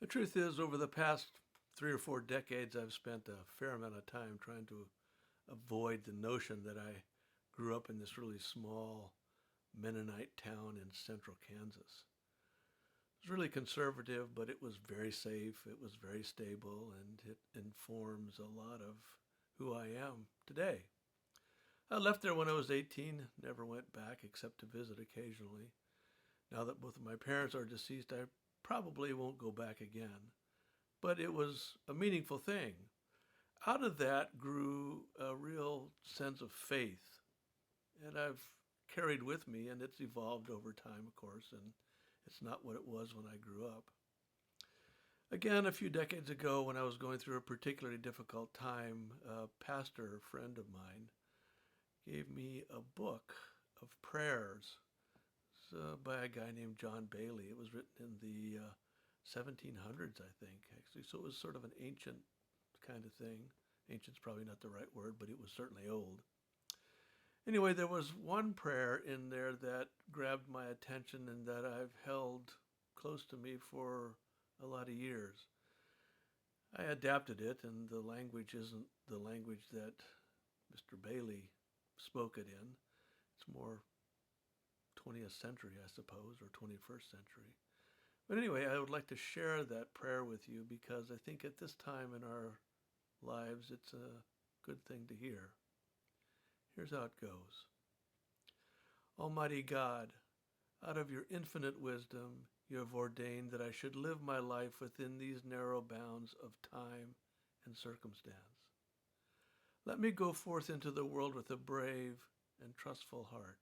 The truth is, over the past 3 or 4 decades, I've spent a fair amount of time trying to avoid the notion that I grew up in this really small Mennonite town in central Kansas. It was really conservative, but it was very safe, it was very stable, and it informs a lot of who I am today. I left there when I was 18, never went back except to visit occasionally. Now that both of my parents are deceased, I probably won't go back again. But it was a meaningful thing. Out of that grew a real sense of faith, and I've carried with me, and it's evolved over time, of course, and it's not what it was when I grew up. Again, a few decades ago, when I was going through a particularly difficult time, a pastor friend of mine gave me a book of prayers. It's by a guy named John Bailey. It was written in the 1700s, I think, actually. So it was sort of an ancient kind of thing. Ancient's probably not the right word, but it was certainly old. Anyway, there was one prayer in there that grabbed my attention and that I've held close to me for a lot of years. I adapted it, and the language isn't the language that Mr. Bailey spoke it in. It's more 20th century, I suppose, or 21st century. But anyway, I would like to share that prayer with you because I think at this time in our lives, it's a good thing to hear. Here's how it goes. Almighty God, out of your infinite wisdom, you have ordained that I should live my life within these narrow bounds of time and circumstance. Let me go forth into the world with a brave and trustful heart.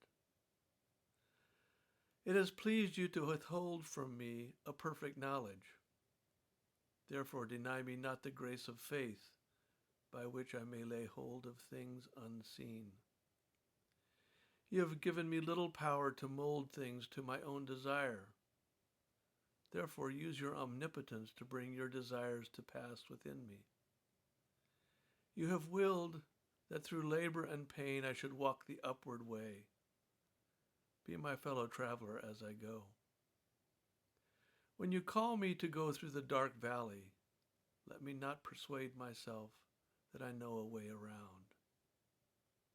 It has pleased you to withhold from me a perfect knowledge. Therefore deny me not the grace of faith, by which I may lay hold of things unseen. You have given me little power to mold things to my own desire. Therefore use your omnipotence to bring your desires to pass within me. You have willed that through labor and pain I should walk the upward way. Be my fellow traveler as I go. When you call me to go through the dark valley, let me not persuade myself that I know a way around.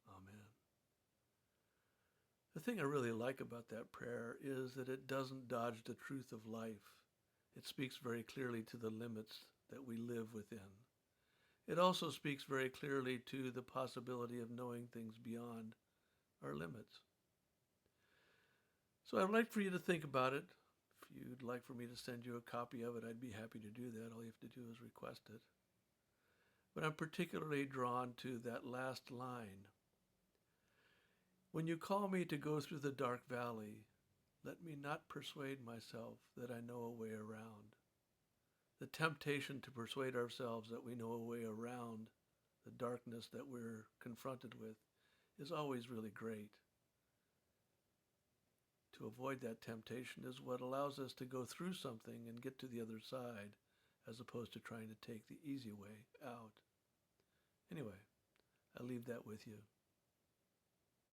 Amen. The thing I really like about that prayer is that it doesn't dodge the truth of life. It speaks very clearly to the limits that we live within. It also speaks very clearly to the possibility of knowing things beyond our limits. So I'd like for you to think about it. If you'd like for me to send you a copy of it, I'd be happy to do that. All you have to do is request it. But I'm particularly drawn to that last line. When you call me to go through the dark valley, let me not persuade myself that I know a way around. The temptation to persuade ourselves that we know a way around the darkness that we're confronted with is always really great. To avoid that temptation is what allows us to go through something and get to the other side, as opposed to trying to take the easy way out. Anyway, I leave that with you.